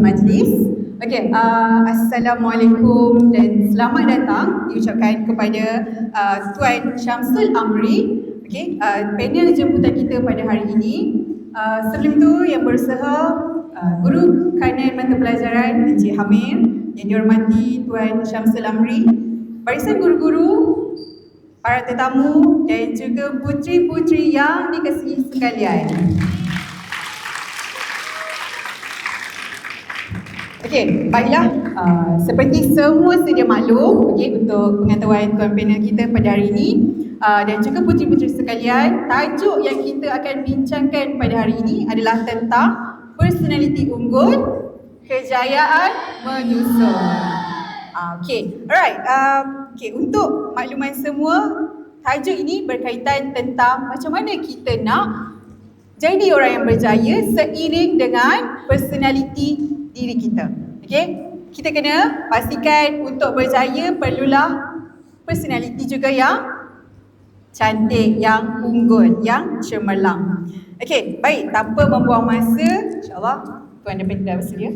majlis. Okey, Assalamualaikum dan selamat datang diucapkan kepada Tuan Syamsul Amri, panel jemputan kita pada hari ini. Sebelum itu yang bersaha Guru Kanan Mata Pelajaran Encik Hamir, yang dihormati Tuan Syamsul Amri, barisan guru-guru, para tetamu dan juga puteri-puteri yang dikasihi sekalian. Okey, baiklah. Seperti semua sedia maklum, untuk pengetahuan tuan panel kita pada hari ini dan juga puteri-puteri sekalian, tajuk yang kita akan bincangkan pada hari ini adalah tentang personaliti unggul, kejayaan menyusul. Alright. Untuk makluman semua, tajuk ini berkaitan tentang macam mana kita nak jadi orang yang berjaya seiring dengan personaliti diri kita. Kita kena pastikan untuk berjaya perlulah personaliti juga yang cantik, yang unggul, yang cemerlang. Baik, tanpa membuang masa, insyaAllah Tuan dah bersedia.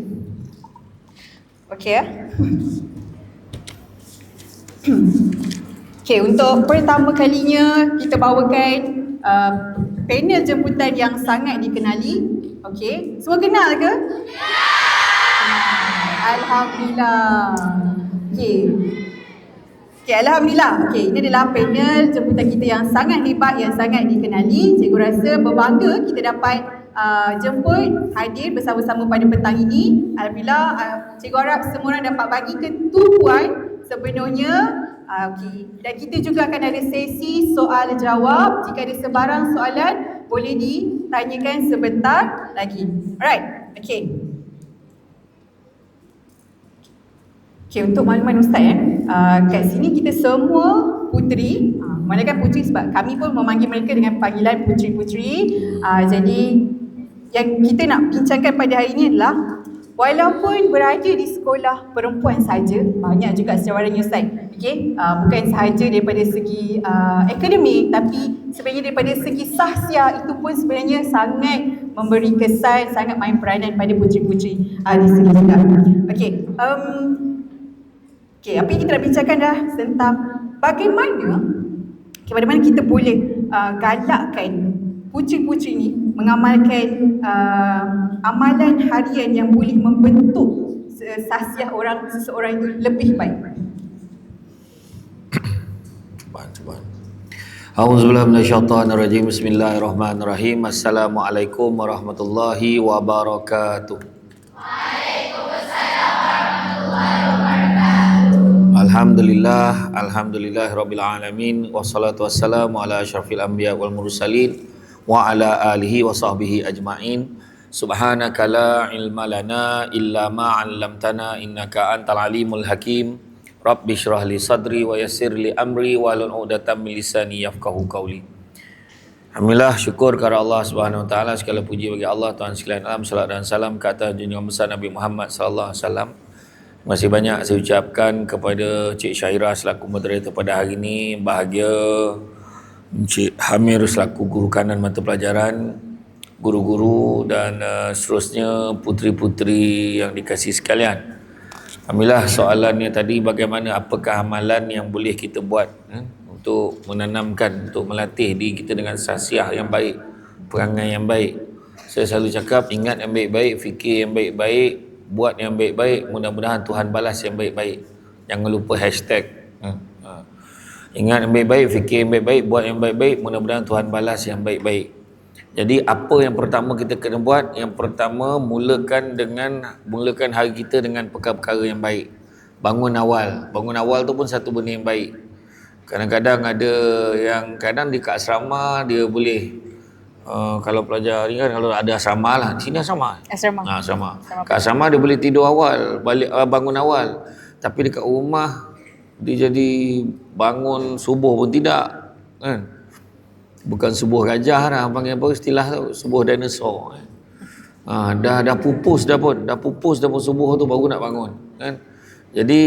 Untuk pertama kalinya kita bawakan panel jemputan yang sangat dikenali. Semua kenal ke? Alhamdulillah. Alhamdulillah. Ini adalah panel jemputan kita yang sangat hebat, yang sangat dikenali. Cikgu rasa berbangga kita dapat jemput hadir bersama-sama pada petang ini. Alhamdulillah, cikgu harap semua orang dapat bagi ketumpuan sepenuhnya. Dan kita juga akan ada sesi soal jawab. Jika ada sebarang soalan, boleh ditanyakan sebentar lagi. Alright, untuk makluman Ustaz kat sini kita semua puteri, manakan puteri sebab kami pun memanggil mereka dengan panggilan puteri-puteri. Jadi yang kita nak bincangkan pada hari ini adalah walaupun berada di sekolah perempuan saja, banyak juga cabarannya Ustaz. Bukan sahaja daripada segi akademik, tapi sebenarnya daripada segi sahsiah itu pun sebenarnya sangat memberi kesan, sangat main peranan pada puteri-puteri di sini juga. Apa yang kita nak bincangkan dah tentang bagaimana kita boleh galakkan puteri-puteri ni mengamalkan amalan harian yang boleh membentuk sahsiah seseorang itu lebih baik. A'udzubillahi minasyaitonirrajim. Bismillahirrahmanirrahim. Assalamualaikum warahmatullahi wabarakatuh. Waalaikumsalam warahmatullahi wabarakatuh. Alhamdulillah rabbil alamin, wassalatu wassalamu ala asyrafil anbiya wal mursalin wa ala alihi wa sahbihi ajma'in. Subhanaka la ilma lana illa ma 'allamtana innaka antal alimul hakim. Rabbi shrah li sadri wa yassir li amri wahlul 'uqdatam min lisani yafqahu qawli. Alhamdulillah, syukur kepada Allah Subhanahu wa taala, segala puji bagi Allah Tuhan sekalian alam, salat dan salam ke atas junjungan besar Nabi Muhammad sallallahu alaihi wasallam. Masih banyak saya ucapkan kepada Cik Syairah selaku moderator pada hari ini, bahagia Encik Hamir selaku guru kanan mata pelajaran, guru-guru dan seterusnya puteri-puteri yang dikasihi sekalian. Alhamdulillah, soalannya tadi bagaimana, apakah amalan yang boleh kita buat untuk menanamkan, untuk melatih diri kita dengan sahsiah yang baik, perangai yang baik. Saya selalu cakap, ingat yang baik-baik, fikir yang baik-baik, buat yang baik-baik, mudah-mudahan Tuhan balas yang baik-baik. Jangan lupa hashtag. Ingat yang baik-baik, fikir yang baik-baik, buat yang baik-baik, mudah-mudahan Tuhan balas yang baik-baik. Jadi apa yang pertama kita kena buat? Yang pertama, mulakan hari kita dengan perkara-perkara yang baik. Bangun awal tu pun satu benda yang baik. Kadang-kadang ada yang kadang dekat asrama dia boleh kalau pelajar ni kan, kalau ada asrama lah, sini asrama. Asrama. Kat asrama dia boleh tidur awal, bangun awal. Tapi dekat rumah dia jadi bangun subuh pun tidak, kan? Bukan subuh gajah lah, panggil apa istilah tu, subuh dinosaur. Dah pupus dah pun subuh tu baru nak bangun, kan? Jadi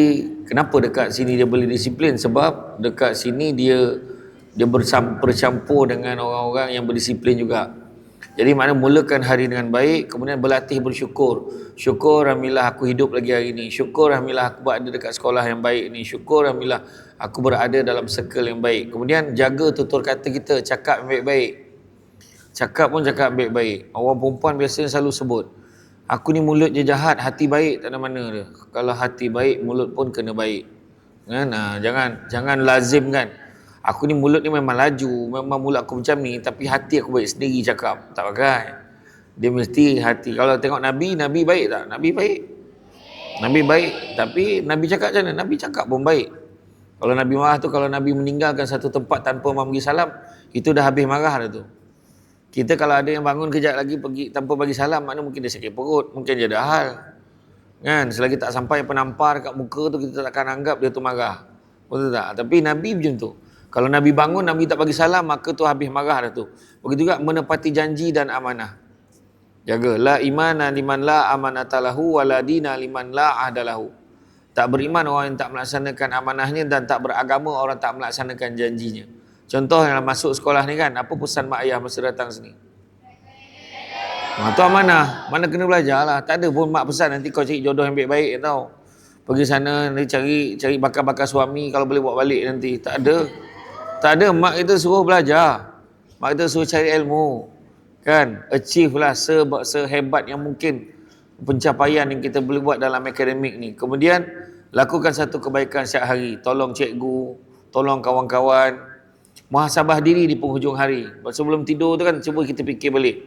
kenapa dekat sini dia boleh disiplin? Sebab dekat sini dia bercampur dengan orang-orang yang berdisiplin juga. Jadi makna mulakan hari dengan baik, kemudian berlatih bersyukur. Syukur alhamdulillah aku hidup lagi hari ini. Syukur alhamdulillah aku berada dekat sekolah yang baik ni. Syukur alhamdulillah aku berada dalam circle yang baik. Kemudian jaga tutur kata kita, cakap yang baik-baik. Cakap pun cakap baik-baik. Orang perempuan biasanya selalu sebut, aku ni mulut je jahat, hati baik tak ada mana dia. Kalau hati baik, mulut pun kena baik. Kan? Jangan lazimkan. Aku ni mulut ni memang laju, memang mulut aku macam ni, tapi hati aku baik sendiri cakap. Tak pakai. Dia mesti hati. Kalau tengok Nabi baik tak? Nabi baik. Nabi baik, tapi Nabi cakap macam mana? Nabi cakap pun baik. Kalau Nabi marah tu, kalau Nabi meninggalkan satu tempat tanpa bagi salam, itu dah habis marah dah tu. Kita kalau ada yang bangun kejap lagi pergi tanpa bagi salam, makna mungkin dia sakit perut, mungkin dia ada hal. Kan? Selagi tak sampai penampar kat muka tu, kita takkan anggap dia tu marah. Betul tak? Tapi Nabi macam tu. Kalau Nabi bangun, Nabi tak bagi salam, maka tu habis marah dah tu. Begitu juga menepati janji dan amanah. Jaga. La imana liman la amanatalahu wa la dina liman la ahdalahu. Tak beriman orang yang tak melaksanakan amanahnya, dan tak beragama orang tak melaksanakan janjinya. Contoh yang masuk sekolah ni kan, apa pesan mak ayah masa datang sini? Tu amanah. Mana kena belajar lah. Tak ada pun mak pesan nanti kau cari jodoh yang baik-baik tau. Pergi sana nanti cari bakal-bakal suami, kalau boleh bawa balik nanti. Tak ada. Tak ada. Mak kita suruh belajar. Mak kita suruh cari ilmu. Kan? Achieve lah sehebat yang mungkin pencapaian yang kita boleh buat dalam akademik ni. Kemudian lakukan satu kebaikan setiap hari. Tolong cikgu, tolong kawan-kawan. Muhasabah diri di penghujung hari. Sebelum tidur tu kan, cuba kita fikir balik.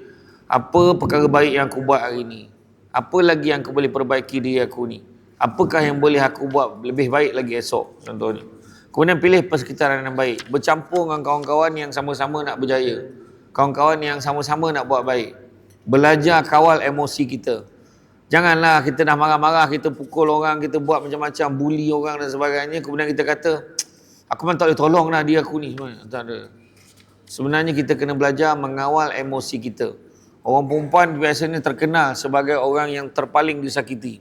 Apa perkara baik yang aku buat hari ni? Apa lagi yang aku boleh perbaiki diri aku ni? Apakah yang boleh aku buat lebih baik lagi esok? Contohnya. Kemudian pilih persekitaran yang baik. Bercampur dengan kawan-kawan yang sama-sama nak berjaya. Kawan-kawan yang sama-sama nak buat baik. Belajar kawal emosi kita. Janganlah kita dah marah-marah, kita pukul orang, kita buat macam-macam, bully orang dan sebagainya. Kemudian kita kata, aku memang tak boleh tolong lah dia aku ni. Tak ada. Sebenarnya kita kena belajar mengawal emosi kita. Orang perempuan biasanya terkenal sebagai orang yang terpaling disakiti.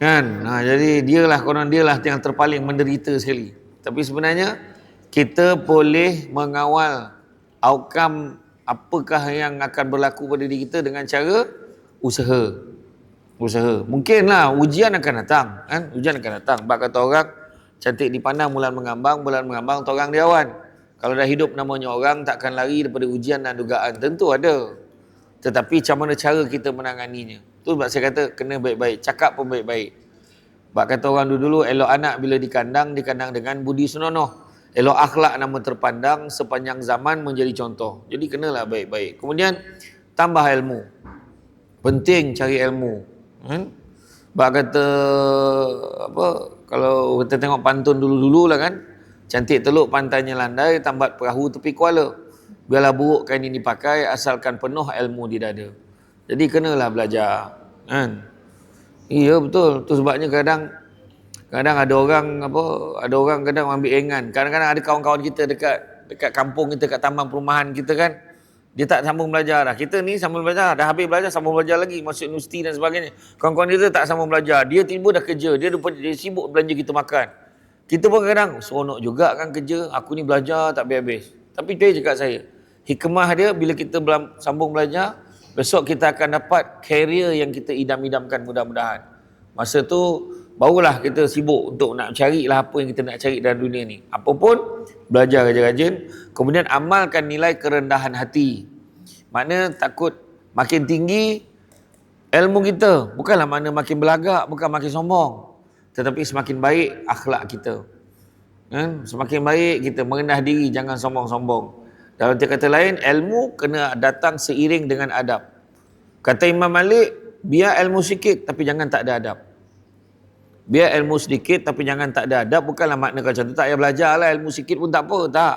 Kan? Jadi dialah yang terpaling menderita sekali. Tapi sebenarnya kita boleh mengawal outcome apakah yang akan berlaku pada diri kita dengan cara usaha. Mungkinlah ujian akan datang, kan? Ujian akan datang. Bak kata orang, cantik dipandang bulan mengambang torang diawan. Kalau dah hidup namanya orang, takkan lari daripada ujian dan dugaan. Tentu ada. Tetapi macam mana cara kita menanganinya? Tu sebab saya kata kena baik-baik, cakap pun baik-baik. Bak kata orang dulu, elok anak bila dikandang dengan budi senonoh. Elok akhlak nama terpandang sepanjang zaman menjadi contoh. Jadi kenalah baik-baik. Kemudian tambah ilmu. Penting cari ilmu. Bak kata kalau kita tengok pantun dulu-dulu lah kan, cantik teluk pantainya landai, tambat perahu tepi kuala. Biarlah buruk kain ini pakai, asalkan penuh ilmu di dada. Jadi kenalah belajar, kan? Iya betul. Tu sebabnya kadang ada orang kadang ambil ringan. Kadang-kadang ada kawan-kawan kita dekat kampung kita, kat taman perumahan kita kan, dia tak sambung belajar dah. Kita ni sambung belajar, dah habis belajar sambung belajar lagi, masuk universiti dan sebagainya. Kawan-kawan kita tak sambung belajar, dia tiba dah kerja, dia sibuk belanja kita makan. Kita pun kadang seronok juga kan kerja, aku ni belajar tak habis-habis. Tapi dia cakap saya, hikmah dia bila kita sambung belajar, besok kita akan dapat career yang kita idam-idamkan mudah-mudahan. Masa tu barulah kita sibuk untuk nak carilah apa yang kita nak cari dalam dunia ni. Apa pun, belajar rajin-rajin. Kemudian amalkan nilai kerendahan hati. Makna takut makin tinggi ilmu kita. Bukanlah makna makin belagak, bukan makin sombong. Tetapi semakin baik akhlak kita. Kan? Semakin baik kita merendah diri, jangan sombong-sombong. Dalam kata lain, ilmu kena datang seiring dengan adab. Kata Imam Malik, biar ilmu sikit tapi jangan tak ada adab. Biar ilmu sedikit tapi jangan tak ada adab. Bukanlah makna macam tu, tak payah belajar lah, ilmu sikit pun tak apa. Tak.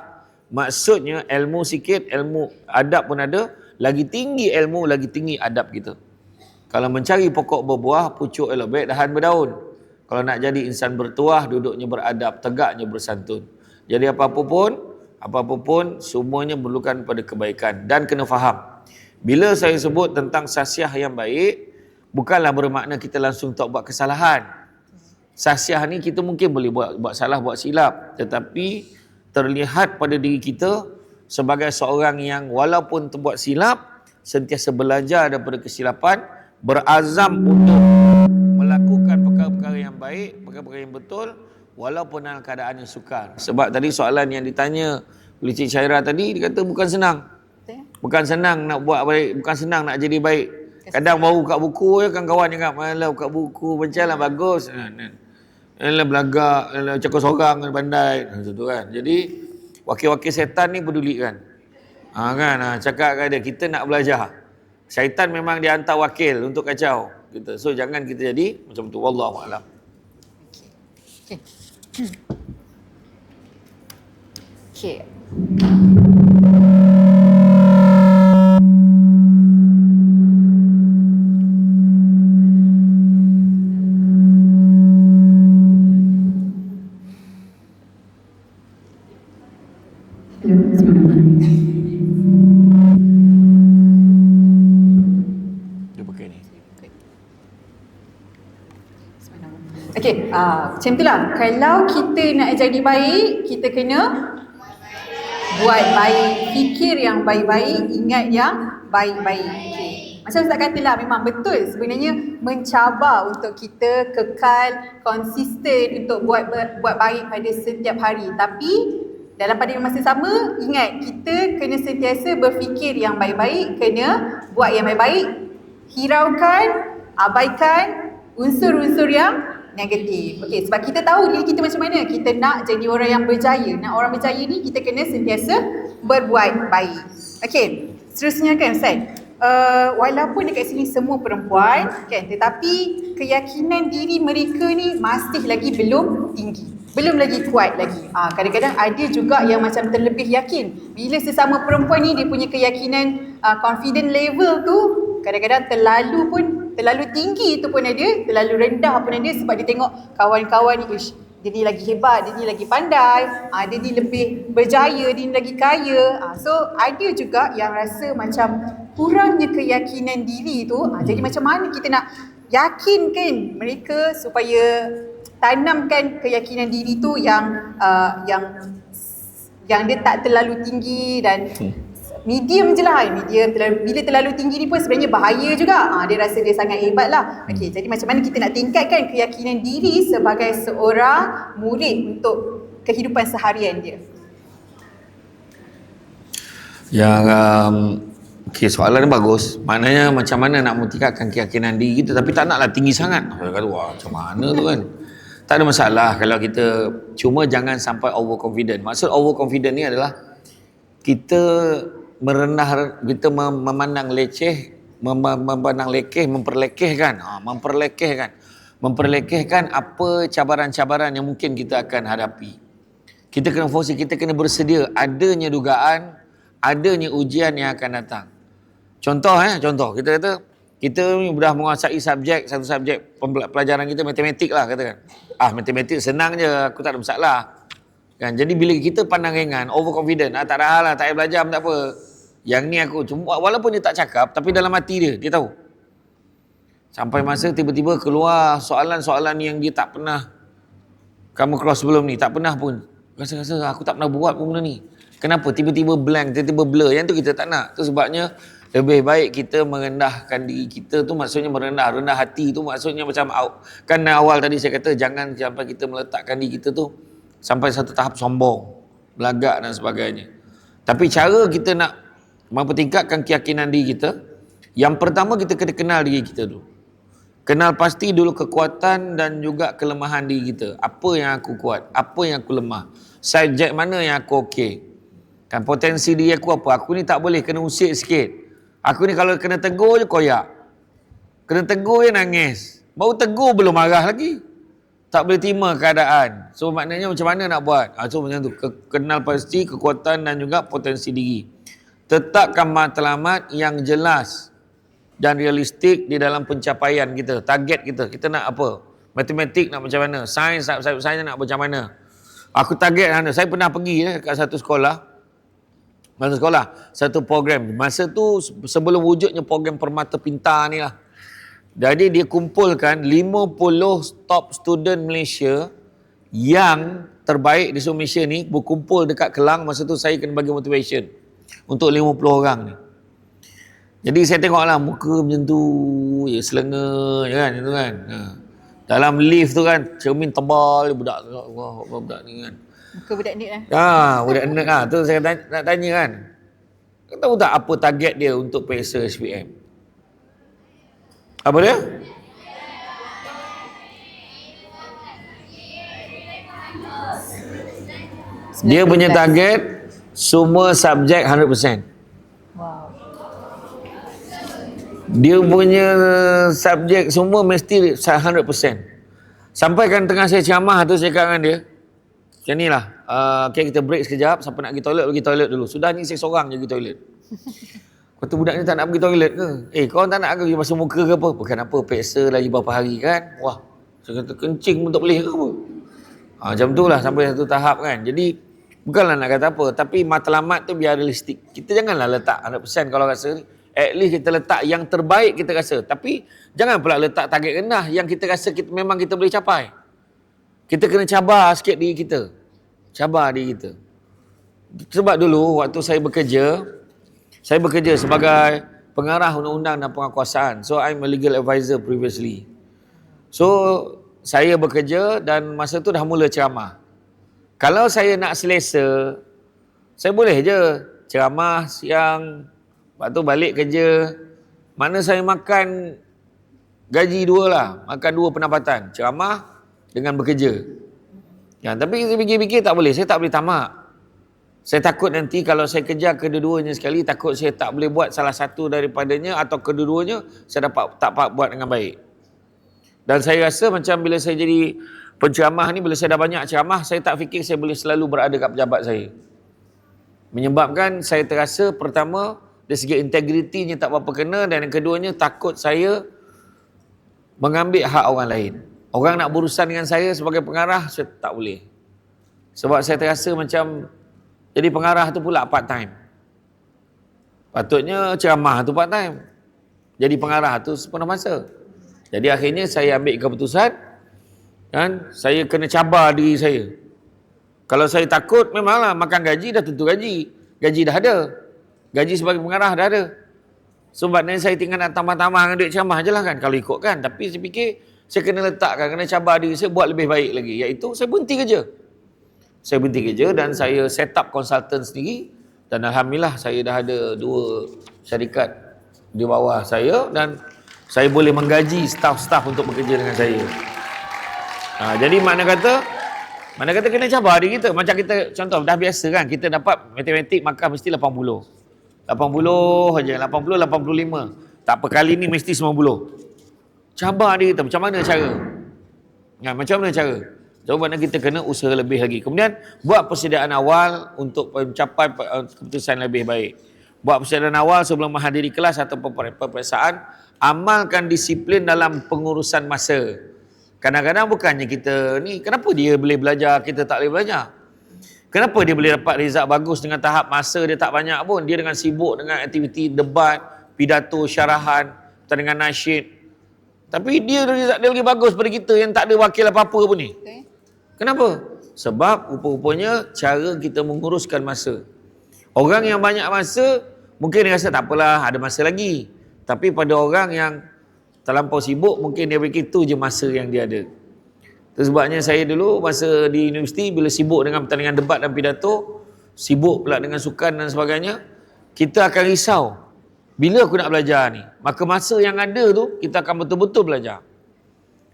Maksudnya ilmu sikit, ilmu adab pun ada. Lagi tinggi ilmu, lagi tinggi adab kita. Kalau mencari pokok berbuah, pucuk elok baik dahan berdaun. Kalau nak jadi insan bertuah, duduknya beradab, tegaknya bersantun. Jadi apa-apa pun semuanya memerlukan pada kebaikan. Dan kena faham, bila saya sebut tentang sasiah yang baik, bukanlah bermakna kita langsung tak buat kesalahan. Sasiah ni kita mungkin boleh buat salah, buat silap, tetapi terlihat pada diri kita sebagai seorang yang walaupun terbuat silap, sentiasa belajar daripada kesilapan, berazam untuk melakukan perkara-perkara yang baik, perkara-perkara yang betul walaupun dalam keadaan yang sukar. Sebab tadi soalan yang ditanya oleh Cik Syairah tadi, dia kata bukan senang. Bukan senang nak buat baik, bukan senang nak jadi baik. Kadang baru buka buku je kawan-kawan cakap, malah buka buku bacalah bagus. Alah belagak, alah cakap seorang pandai. Macam tu kan. Jadi wakil-wakil setan ni pedulikan. Kan, cakap kat dia, kita nak belajar. Syaitan memang dia hantar wakil untuk kacau kita. So jangan kita jadi macam tu. Wallahu a'lam. Okey. Okey. Dia pakai ni. Okey, macam itulah. Kalau kita nak jadi baik, kita kena buat baik, fikir yang baik-baik, ingat yang baik-baik. Okay. Macam Ustaz katalah, memang betul sebenarnya mencabar untuk kita kekal konsisten untuk buat baik pada setiap hari. Tapi dalam pada masa sama, ingat kita kena sentiasa berfikir yang baik-baik, kena buat yang baik-baik, hiraukan, abaikan unsur-unsur yang negatif. Okey, sebab kita tahu diri kita macam mana. Kita nak jadi orang yang berjaya. Nak orang berjaya ni kita kena sentiasa berbuat baik. Okey, seterusnya kan Ustaz. Walaupun dekat sini semua perempuan kan, tetapi keyakinan diri mereka ni masih lagi belum tinggi. Belum lagi kuat lagi. Kadang-kadang ada juga yang macam terlebih yakin. Bila sesama perempuan ni dia punya keyakinan confident level tu kadang-kadang terlalu tinggi tu pun ada, terlalu rendah pun ada sebab dia tengok kawan-kawan ni, dia ni lagi hebat, dia ni lagi pandai, dia ni lebih berjaya, dia ni lagi kaya. So ada juga yang rasa macam kurangnya keyakinan diri tu. Jadi macam mana kita nak yakinkan mereka supaya tanamkan keyakinan diri tu yang dia tak terlalu tinggi dan medium je lah. Medium, bila terlalu tinggi ni pun sebenarnya bahaya juga. Dia rasa dia sangat hebat lah. Okay, jadi macam mana kita nak tingkatkan keyakinan diri sebagai seorang murid untuk kehidupan seharian dia? Yang okay, soalan ni bagus. Maknanya macam mana nak meningkatkan keyakinan diri kita tapi tak naklah tinggi sangat. Saya kata, wah macam mana tu kan. Tak ada masalah kalau kita, cuma jangan sampai overconfident. Maksud overconfident ni adalah kita merendah, kita memandang leceh, memandang lekeh, memperlekehkan apa cabaran-cabaran yang mungkin kita akan hadapi. Kita kena fokus, kita kena bersedia adanya dugaan, adanya ujian yang akan datang. Contoh kita kata kita dah menguasai satu subjek pelajaran kita matematik lah katakan. Matematik senang je, aku tak ada masalah. Kan? Jadi bila kita pandang ringan, overconfident, tak ada hal lah, tak payah belajar pun tak apa. Yang ni aku, cuma walaupun dia tak cakap, tapi dalam hati dia tahu. Sampai masa tiba-tiba keluar soalan-soalan yang dia tak pernah kamu cross sebelum ni, tak pernah pun. Rasa-rasa aku tak pernah buat pun benda ni. Kenapa? Tiba-tiba blank, tiba-tiba blur. Yang tu kita tak nak. Tu sebabnya lebih baik kita merendahkan diri kita tu, maksudnya rendah hati tu, maksudnya macam kan awal tadi saya kata jangan sampai kita meletakkan diri kita tu sampai satu tahap sombong, belagak dan sebagainya. Tapi cara kita nak mempertingkatkan keyakinan diri kita, yang pertama kita kena kenal diri kita dulu. Kenal pasti dulu kekuatan dan juga kelemahan diri kita. Apa yang aku kuat, apa yang aku lemah, subjek mana yang aku okey. Kan potensi diri aku apa? Aku ni tak boleh, kena usik sikit. Aku ni kalau kena tegur je koyak. Kena tegur je nangis. Baru tegur belum marah lagi. Tak boleh terima keadaan. So maknanya macam mana nak buat? So macam tu. Kenal pasti kekuatan dan juga potensi diri. Tetapkan matlamat yang jelas dan realistik di dalam pencapaian kita. Target kita. Kita nak apa? Matematik nak macam mana? Sains nak macam mana? Aku target mana? Saya pernah pergi kat satu sekolah. Satu program. Masa tu sebelum wujudnya program Permata Pintar ni lah. Jadi dia kumpulkan 50 top student Malaysia yang terbaik di seluruh Malaysia ni berkumpul dekat Kelang. Masa tu saya kena bagi motivation untuk 50 orang ni. Jadi saya tengoklah muka macam tu, ya selenge je kan, macam tu kan. Dalam lift tu kan, cermin tebal budak ni kan. Muka budak ni lah. Budak nerd tu saya nak tanya kan. Kau tahu tak apa target dia untuk periksa SPM? Apa dia? Dia punya target semua subjek 100%. Wow. Dia punya subjek semua mesti 100%. Sampai kan tengah saya ceramah tu saya cakap dengan dia, macam ni lah, okay, kita break sekejap, siapa nak pergi toilet dulu. Sudah ni saya seorang je pergi toilet. Kata budak ni tak nak pergi toilet ke? Kau tak nak pergi basuh muka ke apa? Bukan apa, peksa lagi berapa hari kan. Wah, saya kata kencing pun tak boleh ke apa? Macam tu lah sampai satu tahap kan. Jadi bukanlah nak kata apa, tapi matlamat tu biar realistik. Kita janganlah letak 100% kalau rasa ni. At least kita letak yang terbaik kita rasa. Tapi jangan pula letak target rendah yang kita rasa memang kita boleh capai. Kita kena cabar sikit diri kita. Cabar diri kita. Sebab dulu waktu saya bekerja sebagai pengarah undang-undang dan penguasaan. So I'm a legal advisor previously. So saya bekerja dan masa tu dah mula ceramah. Kalau saya nak selesa, saya boleh je ceramah siang, lepas tu balik kerja. Mana saya makan gaji dua lah, makan dua pendapatan, ceramah dengan bekerja. Ya, tapi saya fikir-fikir tak boleh, saya tak boleh tamak. Saya takut nanti kalau saya kejar kedua-duanya sekali, takut saya tak boleh buat salah satu daripadanya atau kedua-duanya saya tak buat dengan baik. Dan saya rasa macam bila saya jadi penceramah ni, bila saya dah banyak ceramah, saya tak fikir saya boleh selalu berada kat pejabat saya. Menyebabkan saya terasa pertama, dari segi integritinya tak berapa kena, dan yang keduanya takut saya mengambil hak orang lain. Orang nak berurusan dengan saya sebagai pengarah, saya tak boleh. Sebab saya terasa macam jadi pengarah tu pula part time. Patutnya ceramah tu part time. Jadi pengarah tu sepenuh masa. Jadi akhirnya saya ambil keputusan, kan, saya kena cabar diri saya. Kalau saya takut, memanglah makan gaji dah tentu gaji. Gaji dah ada. Gaji sebagai pengarah dah ada. Sebabnya saya tinggal nak tambah-tambah dengan duit ceramah je lah kan, kalau ikut kan. Tapi saya fikir, saya kena letakkan, kena cabar diri saya buat lebih baik lagi. Iaitu saya berhenti kerja. Saya berhenti kerja dan saya set up konsultan sendiri. Dan Alhamdulillah saya dah ada 2 syarikat di bawah saya dan saya boleh menggaji staff-staff untuk bekerja dengan saya. Jadi mana kata kena cabar diri kita. Macam kita, contoh dah biasa kan, kita dapat matematik maka mesti 80. 80 saja, 80, 85. Tak apa, kali ni mesti 90. Cabar diri kita, macam mana cara? Macam mana cara? Jawapannya kita kena usaha lebih lagi. Kemudian buat persediaan awal untuk mencapai keputusan lebih baik. Buat persediaan awal sebelum menghadiri kelas atau peperiksaan. Amalkan disiplin dalam pengurusan masa. Kadang-kadang bukannya kita ni, kenapa dia boleh belajar, kita tak boleh belajar? Kenapa dia boleh dapat result bagus dengan tahap masa dia tak banyak pun? Dia dengan sibuk dengan aktiviti debat, pidato, syarahan, atau dengan nasyid. Tapi dia result dia lagi bagus daripada kita yang tak ada wakil apa-apa pun ni. Okay. Kenapa? Sebab rupa-rupanya cara kita menguruskan masa. Orang yang banyak masa, mungkin dia rasa tak apalah, ada masa lagi. Tapi pada orang yang terlampau sibuk, mungkin dia fikir tu je masa yang dia ada. Itu sebabnya saya dulu masa di universiti, bila sibuk dengan pertandingan debat dan pidato, sibuk pula dengan sukan dan sebagainya, kita akan risau. Bila aku nak belajar ni? Maka masa yang ada tu, kita akan betul-betul belajar.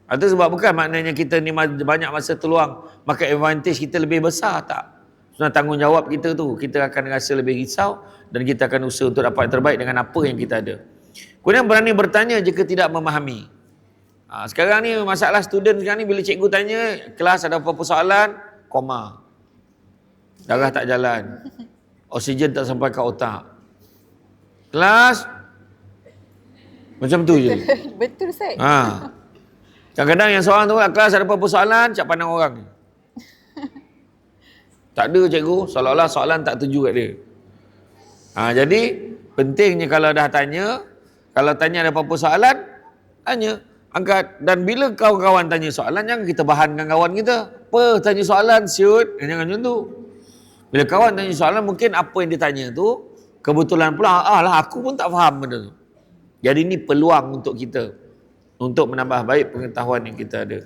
Itu sebab bukan maknanya kita ni banyak masa terluang, maka advantage kita lebih besar, tak. Sebenarnya tanggungjawab kita tu, kita akan rasa lebih risau dan kita akan usaha untuk dapat terbaik dengan apa yang kita ada. Kemudian berani bertanya jika tidak memahami. Sekarang ni masalah student sekarang ni, bila cikgu tanya, kelas ada apa-apa soalan, koma. Darah tak jalan. Oksigen tak sampai ke otak. Kelas macam tu je. Betul, Ustaz. Kadang-kadang yang seorang tu lah, kelas ada apa-apa soalan, cak pandang orang. Tak ada cikgu, seolah-olah soalan tak tuju kat dia. Jadi pentingnya kalau dah tanya, kalau tanya ada apa-apa soalan, tanya, angkat. Dan bila kawan-kawan tanya soalan, jangan kita bahankan kawan kita. Apa tanya soalan, siut. Jangan macam tu. Bila kawan tanya soalan, mungkin apa yang dia tanya tu kebetulan pula, lah aku pun tak faham benda tu. Jadi ini peluang untuk kita untuk menambah baik pengetahuan yang kita ada.